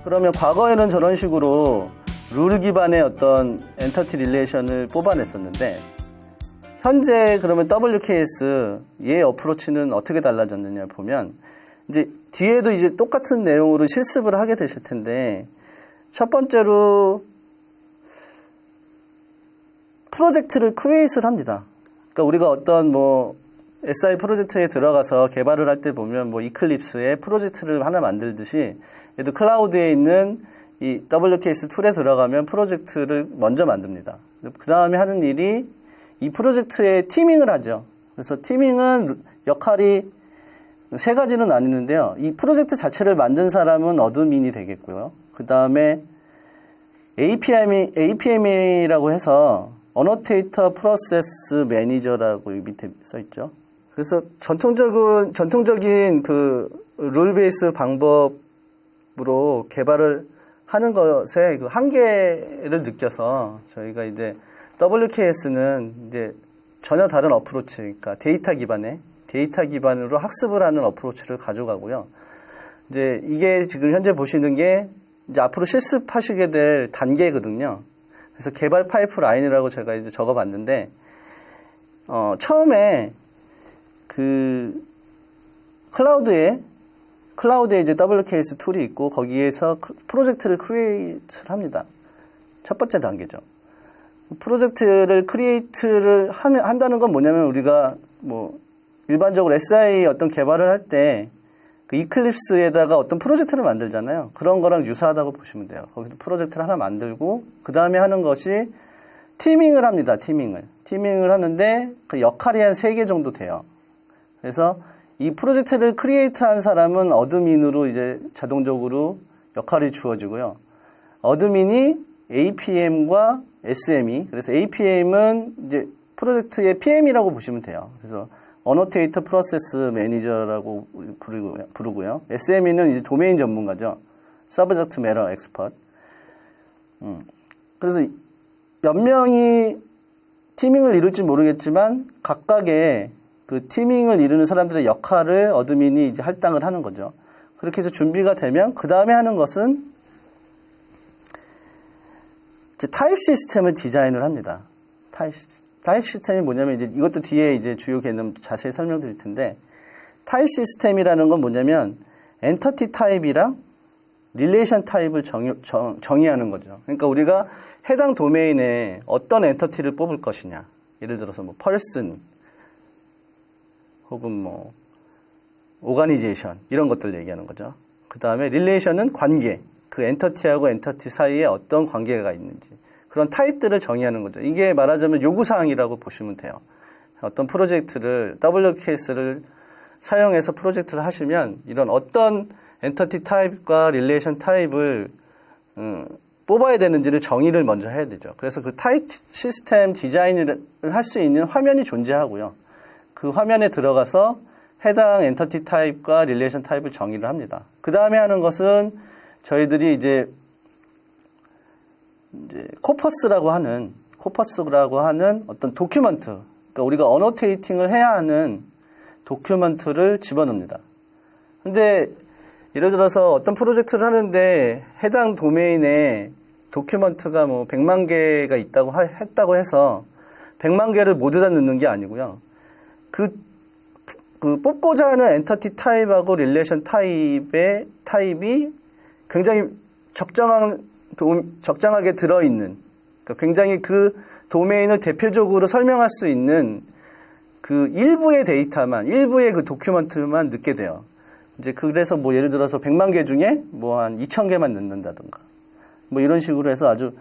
그러면 과거에는 저런 식으로 룰 기반의 어떤 엔터티 릴레이션을 뽑아냈었는데 현재 그러면 WKS 얘의 어프로치는 어떻게 달라졌느냐 보면 이제 뒤에도 이제 똑같은 내용으로 실습을 하게 되실 텐데 첫 번째로 프로젝트를 크리에이트를 합니다. 그러니까 우리가 어떤 뭐 SI 프로젝트에 들어가서 개발을 할 때 보면 뭐 이클립스에 프로젝트를 하나 만들듯이 얘도 클라우드에 있는 이 WKS 툴에 들어가면 프로젝트를 먼저 만듭니다. 그 다음에 하는 일이 이 프로젝트에 티밍을 하죠. 그래서 티밍은 역할이 세 가지는 나뉘는데요. 이 프로젝트 자체를 만든 사람은 어드민이 되겠고요. 그 다음에 APM이라고 해서 어노테이터 프로세스 매니저라고 밑에 써 있죠. 그래서 전통적인 그 룰 베이스 방법으로 개발을 하는 것에 그 한계를 느껴서 저희가 이제 WKS는 이제 전혀 다른 어프로치, 그러니까 데이터 기반으로 학습을 하는 어프로치를 가져가고요. 이제 이게 지금 현재 보시는 게 이제 앞으로 실습하시게 될 단계거든요. 그래서 개발 파이프라인이라고 제가 이제 적어봤는데, 처음에 그 클라우드에 이제 WKS 툴이 있고 거기에서 프로젝트를 크리에이트를 합니다. 첫 번째 단계죠. 프로젝트를 크리에이트를 한다는 건 뭐냐면 우리가 뭐 일반적으로 SI 어떤 개발을 할 때 그 이클립스에다가 어떤 프로젝트를 만들잖아요. 그런 거랑 유사하다고 보시면 돼요. 거기서 프로젝트를 하나 만들고 그 다음에 하는 것이 티밍을 합니다. 티밍을 하는데 그 역할이 한 3개 정도 돼요. 그래서 이 프로젝트를 크리에이트한 사람은 어드민으로 이제 자동적으로 역할이 주어지고요. 어드민이 APM과 SME. 그래서 APM은 이제 프로젝트의 PM이라고 보시면 돼요. 그래서 어노테이터 프로세스 매니저라고 부르고요. SME는 이제 도메인 전문가죠. 서브젝트 매터 엑스퍼트. 그래서 몇 명이 티밍을 이룰지 모르겠지만 각각의 그 티밍을 이루는 사람들의 역할을 어드민이 이제 할당을 하는 거죠. 그렇게 해서 준비가 되면 그 다음에 하는 것은 이제 타입 시스템을 디자인을 합니다. 타입 시스템이 뭐냐면 이제 이것도 뒤에 이제 주요 개념 자세히 설명드릴 텐데 타입 시스템이라는 건 뭐냐면 엔터티 타입이랑 릴레이션 타입을 정의하는 거죠. 그러니까 우리가 해당 도메인에 어떤 엔터티를 뽑을 것이냐. 예를 들어서 뭐 펄슨 혹은 뭐 오가니제이션 이런 것들 얘기하는 거죠. 그 다음에 릴레이션은 관계. 그 엔터티하고 엔터티 사이에 어떤 관계가 있는지 그런 타입들을 정의하는 거죠. 이게 말하자면 요구사항이라고 보시면 돼요. 어떤 프로젝트를 WKS를 사용해서 프로젝트를 하시면 이런 어떤 엔터티 타입과 릴레이션 타입을 뽑아야 되는지를 정의를 먼저 해야 되죠. 그래서 그 타입 시스템 디자인을 할 수 있는 화면이 존재하고요. 그 화면에 들어가서 해당 엔터티 타입과 릴레이션 타입을 정의를 합니다. 그 다음에 하는 것은 저희들이 이제 코퍼스라고 하는 어떤 도큐먼트, 그러니까 우리가 어노테이팅을 해야 하는 도큐먼트를 집어넣습니다. 근데 예를 들어서 어떤 프로젝트를 하는데 해당 도메인에 도큐먼트가 뭐 100만 개가 했다고 해서 100만 개를 모두 다 넣는 게 아니고요. 그 뽑고자 하는 엔터티 타입하고 릴레이션 타입이 굉장히 적정하게 들어있는, 그러니까 굉장히 그 도메인을 대표적으로 설명할 수 있는 그 일부의 그 도큐먼트만 넣게 돼요. 이제 그래서 뭐 예를 들어서 100만 개 중에 뭐 한 2,000개만 넣는다든가. 뭐 이런 식으로 해서 아주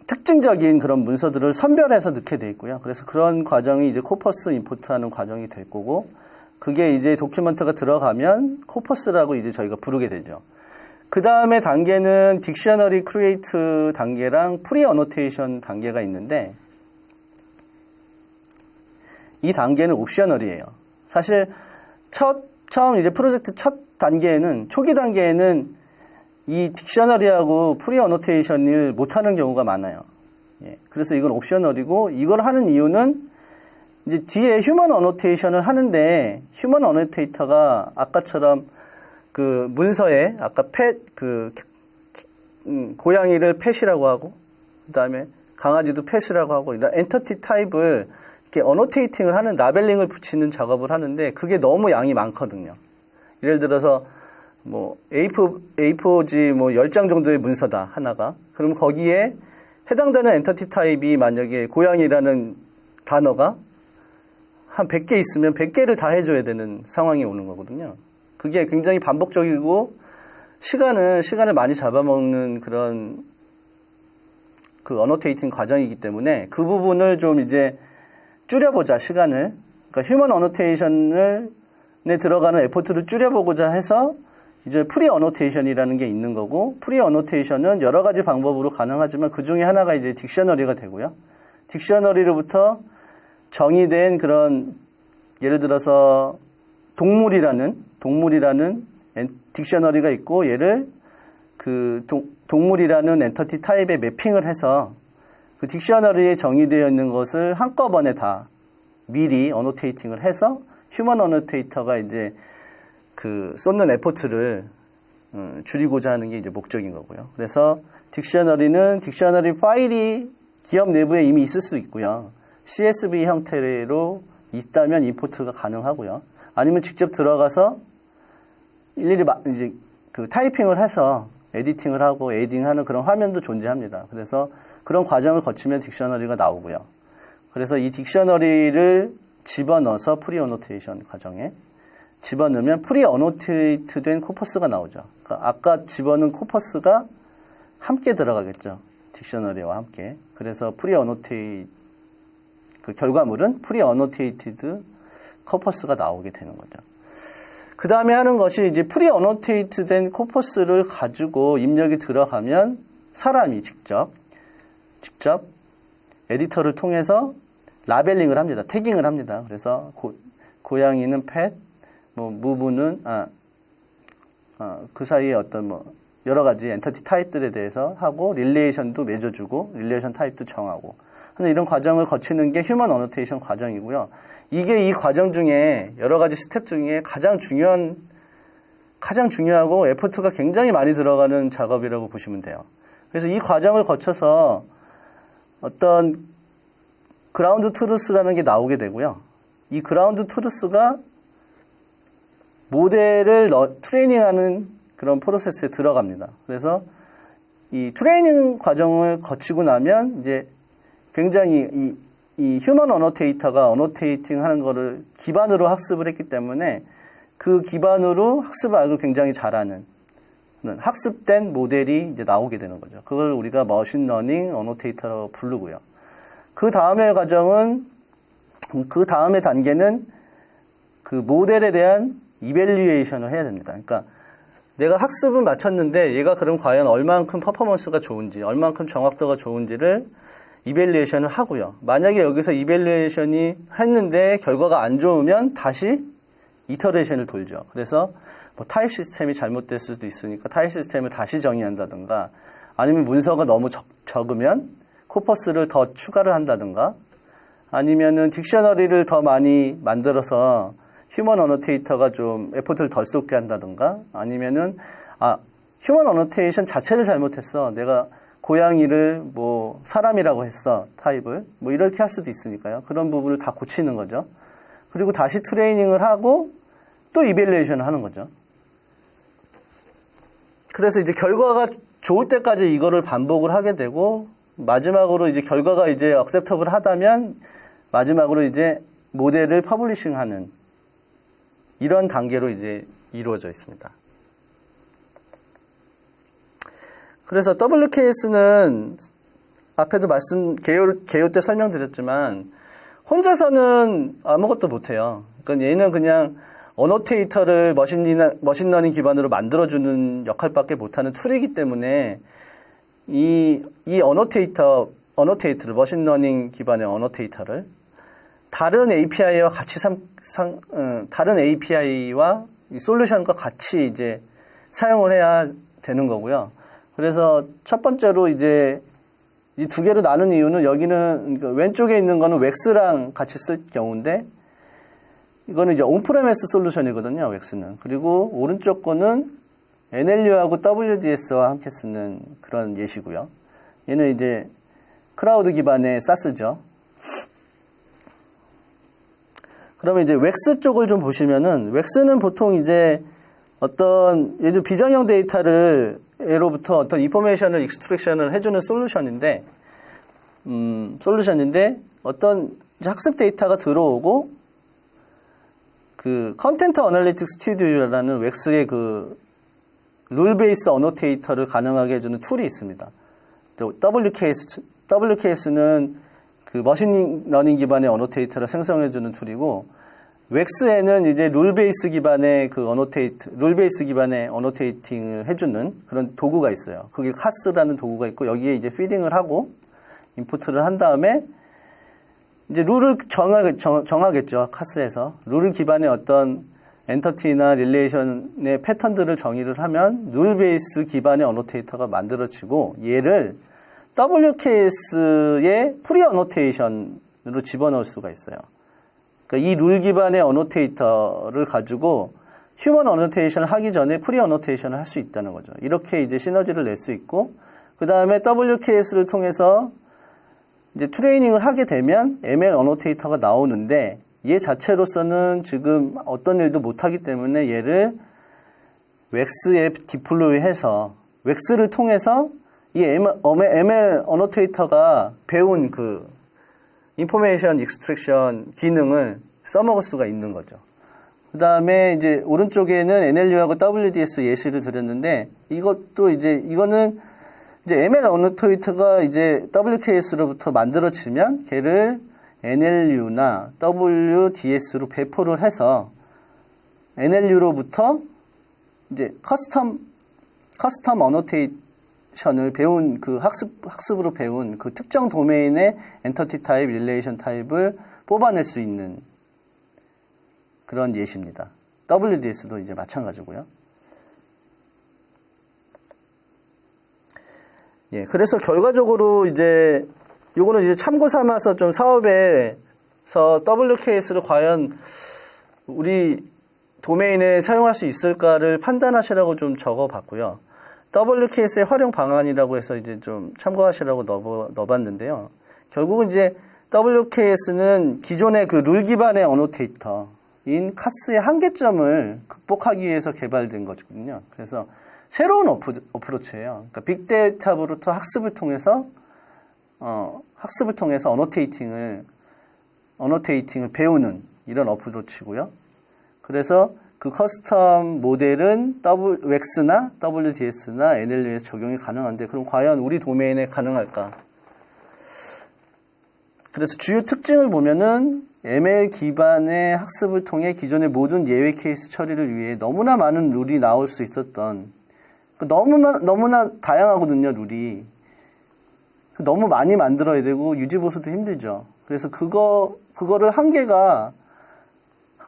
특징적인 그런 문서들을 선별해서 넣게 돼 있고요. 그래서 그런 과정이 이제 코퍼스 임포트하는 과정이 될 거고, 그게 이제 도큐먼트가 들어가면 코퍼스라고 이제 저희가 부르게 되죠. 그 다음에 단계는 딕셔너리 크리에이트 단계랑 프리 어노테이션 단계가 있는데, 이 단계는 옵셔널이에요. 사실 처음 이제 프로젝트 첫 단계에는, 초기 단계에는 이 딕셔너리하고 프리 어노테이션을 못하는 경우가 많아요. 예, 그래서 이건 옵셔널이고, 이걸 하는 이유는 이제 뒤에 휴먼 어노테이션을 하는데, 휴먼 어노테이터가 아까처럼 그 문서에 아까 고양이를 펫이라고 하고, 그 다음에 강아지도 펫이라고 하고, 이런 엔터티 타입을 이렇게 어노테이팅을 하는, 라벨링을 붙이는 작업을 하는데, 그게 너무 양이 많거든요. 예를 들어서, 뭐, A4지 뭐 10장 정도의 문서다, 하나가. 그럼 거기에 해당되는 엔터티 타입이 만약에 고양이라는 단어가 한 100개 있으면 100개를 다 해줘야 되는 상황이 오는 거거든요. 그게 굉장히 반복적이고, 시간을 많이 잡아먹는 그런 그 어노테이팅 과정이기 때문에 그 부분을 좀 이제 줄여보자, 시간을. 그러니까 휴먼 어노테이션에 들어가는 에포트를 줄여보고자 해서 이제 프리 어노테이션이라는 게 있는 거고, 프리 어노테이션은 여러 가지 방법으로 가능하지만 그 중에 하나가 이제 딕셔너리가 되고요. 딕셔너리로부터 정의된 그런, 예를 들어서 동물이라는 딕셔너리가 있고, 얘를 그 동물이라는 엔터티 타입에 매핑을 해서 그 딕셔너리에 정의되어 있는 것을 한꺼번에 다 미리 어노테이팅을 해서 휴먼 어노테이터가 이제 그 쏟는 에포트를 줄이고자 하는 게 이제 목적인 거고요. 그래서 딕셔너리는 딕셔너리 파일이 기업 내부에 이미 있을 수 있고요. CSV 형태로 있다면 임포트가 가능하고요. 아니면 직접 들어가서 일일이 이제 그 타이핑을 해서 에디팅을 하고 에딩하는 그런 화면도 존재합니다. 그래서 그런 과정을 거치면 딕셔너리가 나오고요. 그래서 이 딕셔너리를 집어넣어서 프리 어노테이션 과정에 집어넣으면 프리 어노테이트 된 코퍼스가 나오죠. 그러니까 아까 집어넣은 코퍼스가 함께 들어가겠죠. 딕셔너리와 함께. 그래서 프리 어노테이트, 그 결과물은 프리 어노테이티드 코퍼스가 나오게 되는 거죠. 그 다음에 하는 것이 이제 프리 어노테이트 된 코퍼스를 가지고 입력이 들어가면 사람이 직접 에디터를 통해서 라벨링을 합니다. 태깅을 합니다. 그래서 고양이는 펫, 뭐 무브는 그 사이에 어떤 뭐 여러 가지 엔터티 타입들에 대해서 하고 릴레이션도 맺어주고 릴레이션 타입도 정하고 하는 이런 과정을 거치는 게 휴먼 어노테이션 과정이고요. 이게 이 과정 중에 여러 가지 스텝 중에 가장 중요하고 에포트가 굉장히 많이 들어가는 작업이라고 보시면 돼요. 그래서 이 과정을 거쳐서 어떤 그라운드 트루스라는 게 나오게 되고요. 이 그라운드 트루스가 모델을 트레이닝하는 그런 프로세스에 들어갑니다. 그래서 이 트레이닝 과정을 거치고 나면 이제 굉장히 이 휴먼 어노테이터가 어노테이팅 하는 거를 기반으로 학습을 했기 때문에 그 기반으로 학습을 알고 굉장히 잘하는 학습된 모델이 이제 나오게 되는 거죠. 그걸 우리가 머신러닝 어노테이터라고 부르고요. 그 다음의 단계는 그 모델에 대한 이밸류에이션을 해야 됩니다. 그러니까 내가 학습은 마쳤는데 얘가 그럼 과연 얼만큼 퍼포먼스가 좋은지, 얼만큼 정확도가 좋은지를 이밸류에이션을 하고요. 만약에 여기서 이밸류에이션이 했는데 결과가 안 좋으면 다시 이터레이션을 돌죠. 그래서 뭐 타입 시스템이 잘못될 수도 있으니까 타입 시스템을 다시 정의한다든가, 아니면 문서가 너무 적으면 코퍼스를 더 추가를 한다든가, 아니면은 딕셔너리를 더 많이 만들어서 휴먼 어노테이터가 좀 에포트를 덜 쏟게 한다든가, 아니면은 휴먼 어노테이션 자체를 잘못했어. 내가 고양이를 뭐 사람이라고 했어, 타입을. 뭐 이렇게 할 수도 있으니까요. 그런 부분을 다 고치는 거죠. 그리고 다시 트레이닝을 하고 또 이밸류에이션을 하는 거죠. 그래서 이제 결과가 좋을 때까지 이거를 반복을 하게 되고, 마지막으로 이제 결과가 이제 억셉터블 하다면 마지막으로 이제 모델을 퍼블리싱하는 이런 단계로 이제 이루어져 있습니다. 그래서 WKS는 앞에도 개요 때 설명드렸지만 혼자서는 아무것도 못해요. 그러니까 얘는 그냥 어노테이터를 머신러닝 기반으로 만들어주는 역할밖에 못하는 툴이기 때문에 이 어노테이터를 머신러닝 기반의 어노테이터를 다른 API와 같이 다른 API와 이 솔루션과 같이 이제 사용을 해야 되는 거고요. 그래서 첫 번째로 이제 이 두 개로 나눈 이유는 여기는 왼쪽에 있는 거는 웩스랑 같이 쓸 경우인데 이거는 이제 온프레미스 솔루션이거든요, 웩스는. 그리고 오른쪽 거는 NLU하고 WDS와 함께 쓰는 그런 예시고요. 얘는 이제 클라우드 기반의 SaaS죠. 그러면 이제 웩스 쪽을 좀 보시면은, 웩스는 보통 이제 어떤, 예를 들어 비정형 데이터를, 예로부터 어떤 인포메이션을 익스트랙션을 해주는 솔루션인데, 어떤 학습 데이터가 들어오고, 그 컨텐트 어널리틱 스튜디오라는 웩스의 그 룰 베이스 어노테이터를 가능하게 해주는 툴이 있습니다. WKS는 그 머신 러닝 기반의 어노테이터를 생성해주는 툴이고, 웩스에는 이제 룰 베이스 기반의 어노테이팅을 해주는 그런 도구가 있어요. 그게 카스라는 도구가 있고, 여기에 이제 피딩을 하고, 임포트를 한 다음에, 이제 룰을 정하겠죠. 카스에서. 룰 기반의 어떤 엔터티나 릴레이션의 패턴들을 정의를 하면 룰 베이스 기반의 어노테이터가 만들어지고, 얘를 WKS의 프리 어노테이션으로 집어넣을 수가 있어요. 그러니까 이 룰 기반의 어노테이터를 가지고 휴먼 어노테이션을 하기 전에 프리 어노테이션을 할 수 있다는 거죠. 이렇게 이제 시너지를 낼 수 있고, 그 다음에 WKS를 통해서 이제 트레이닝을 하게 되면 ML 어노테이터가 나오는데, 얘 자체로서는 지금 어떤 일도 못하기 때문에 얘를 웩스에 디플로이해서 웩스를 통해서 이 ML 어노테이터가 배운 그 인포메이션 익스트랙션 기능을 써먹을 수가 있는 거죠. 그 다음에 이제 오른쪽에는 NLU하고 WDS 예시를 드렸는데, 이거는 이제 ML 어노테이터가 이제 WKS로부터 만들어지면 걔를 NLU나 WDS로 배포를 해서 NLU로부터 이제 커스텀 어노테이션을 배운 그 학습으로 배운 그 특정 도메인의 엔터티 타입, 릴레이션 타입을 뽑아낼 수 있는 그런 예시입니다. WDS도 이제 마찬가지고요. 예, 그래서 결과적으로 이제 요거는 이제 참고 삼아서 좀 사업에서 WKS를 과연 우리 도메인에 사용할 수 있을까를 판단하시라고 좀 적어봤고요. WKS의 활용 방안이라고 해서 이제 좀 참고하시라고 넣어봤는데요. 결국은 이제 WKS는 기존의 그 룰 기반의 어노테이터인 카스의 한계점을 극복하기 위해서 개발된 거거든요. 그래서 새로운 어프로치예요. 그러니까 빅데이터부터 학습을 통해서 어노테이팅을 배우는 이런 어프로치고요. 그래서 그 커스텀 모델은 웩스나 WDS나 NLU에서 적용이 가능한데, 그럼 과연 우리 도메인에 가능할까? 그래서 주요 특징을 보면은 ML 기반의 학습을 통해 기존의 모든 예외 케이스 처리를 위해 너무나 많은 룰이 나올 수 있었던, 너무나 다양하거든요, 룰이. 너무 많이 만들어야 되고 유지보수도 힘들죠. 그래서 그거를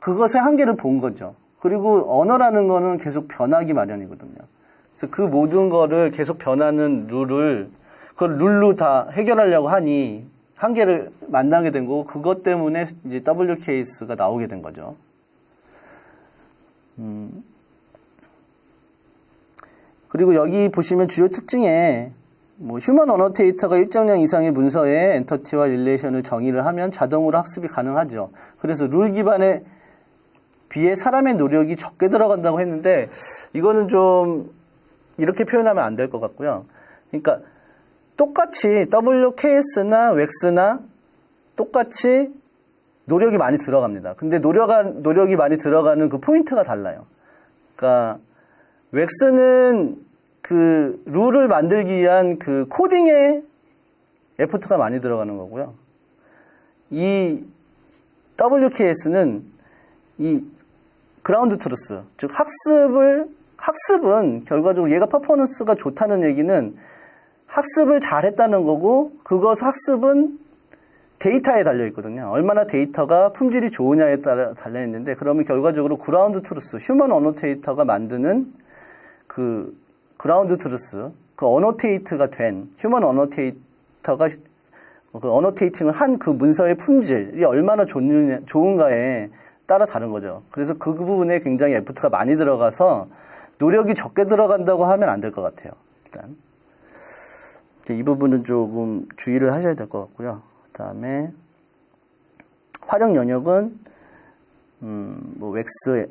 그것의 한계를 본 거죠. 그리고 언어라는 거는 계속 변하기 마련이거든요. 그래서 그 모든 거를 계속 변하는 그걸 룰로 다 해결하려고 하니 한계를 만나게 된 거고, 그것 때문에 이제 WKS가 나오게 된 거죠. 그리고 여기 보시면 주요 특징에 휴먼 어노테이터가 일정량 이상의 문서에 엔터티와 릴레이션을 정의를 하면 자동으로 학습이 가능하죠. 그래서 룰 기반에 비해 사람의 노력이 적게 들어간다고 했는데, 이거는 좀 이렇게 표현하면 안 될 것 같고요. 그러니까 똑같이 WKS나 웩스나 똑같이 노력이 많이 들어갑니다. 근데 노력이 많이 들어가는 그 포인트가 달라요. 그러니까 웩스는 그 룰을 만들기 위한 그 코딩에 에포트가 많이 들어가는 거고요. 이 WKS는 이 그라운드 트루스, 즉 학습은 결과적으로 얘가 퍼포먼스가 좋다는 얘기는 학습을 잘했다는 거고, 학습은 데이터에 달려 있거든요. 얼마나 데이터가 품질이 좋으냐에 따라 달려 있는데, 그러면 결과적으로 그라운드 트루스, 휴먼 어노테이터가 만드는 그 그라운드 트루스, 그 어노테이트가 된 휴먼 어노테이터가 그 어노테이팅을 한 그 문서의 품질이 얼마나 좋은가에 따라 다른 거죠. 그래서 그 부분에 굉장히 에포트가 많이 들어가서 노력이 적게 들어간다고 하면 안 될 것 같아요. 일단 이 부분은 조금 주의를 하셔야 될 것 같고요. 그다음에 활용 영역은 뭐 웩스,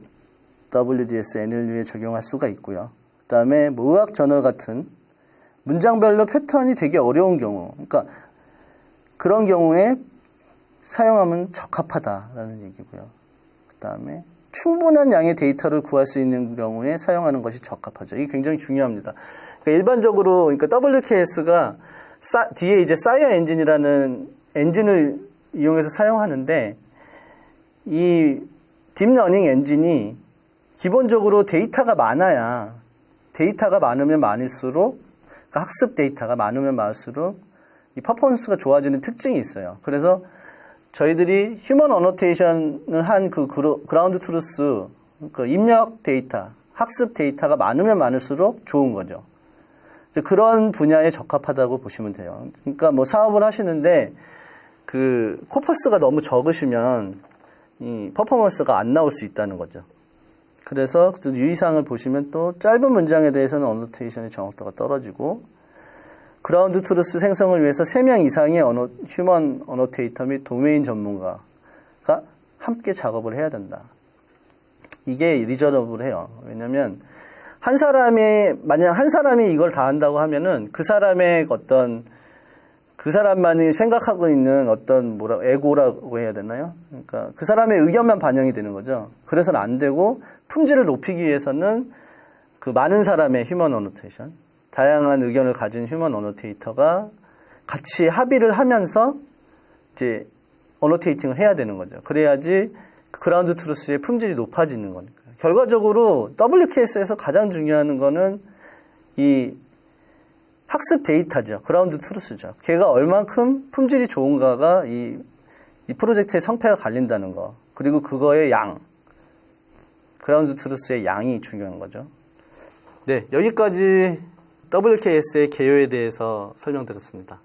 WDS, NLU에 적용할 수가 있고요. 그다음에 뭐 의학 저널 같은 문장별로 패턴이 되게 어려운 경우, 그러니까 그런 경우에 사용하면 적합하다라는 얘기고요. 그다음에 충분한 양의 데이터를 구할 수 있는 경우에 사용하는 것이 적합하죠. 이게 굉장히 중요합니다. 그러니까 일반적으로 그러니까 WKS가 뒤에 이제 사이어 엔진이라는 엔진을 이용해서 사용하는데 이 딥러닝 엔진이 기본적으로 데이터가 많으면 많을수록 그러니까 학습 데이터가 많으면 많을수록 이 퍼포먼스가 좋아지는 특징이 있어요. 그래서 저희들이 휴먼 어노테이션을 한 그 그라운드 트루스, 그 입력 데이터, 학습 데이터가 많으면 많을수록 좋은 거죠. 그런 분야에 적합하다고 보시면 돼요. 그러니까 뭐 사업을 하시는데 그 코퍼스가 너무 적으시면 이 퍼포먼스가 안 나올 수 있다는 거죠. 그래서 또 유의사항을 보시면 또 짧은 문장에 대해서는 어노테이션의 정확도가 떨어지고 그라운드 트루스 생성을 위해서 3명 이상의 휴먼 어노테이터 및 도메인 전문가가 함께 작업을 해야 된다. 이게 리저너블해요. 왜냐면 만약 한 사람이 이걸 다 한다고 하면은 그 사람의 그 사람만이 생각하고 있는 에고라고 해야 되나요? 그러니까 그 사람의 의견만 반영이 되는 거죠. 그래서는 안 되고 품질을 높이기 위해서는 그 많은 사람의 휴먼 어노테이션, 다양한 의견을 가진 휴먼 어노테이터가 같이 합의를 하면서 이제 어노테이팅을 해야 되는 거죠. 그래야지 그라운드 트루스의 품질이 높아지는 거니까. 결과적으로 WKS에서 가장 중요한 거는 이 학습 데이터죠. 그라운드 트루스죠. 걔가 얼만큼 품질이 좋은가가 이 프로젝트의 성패가 갈린다는 거. 그리고 그거의 그라운드 트루스의 양이 중요한 거죠. 네, 여기까지 WKS의 개요에 대해서 설명드렸습니다.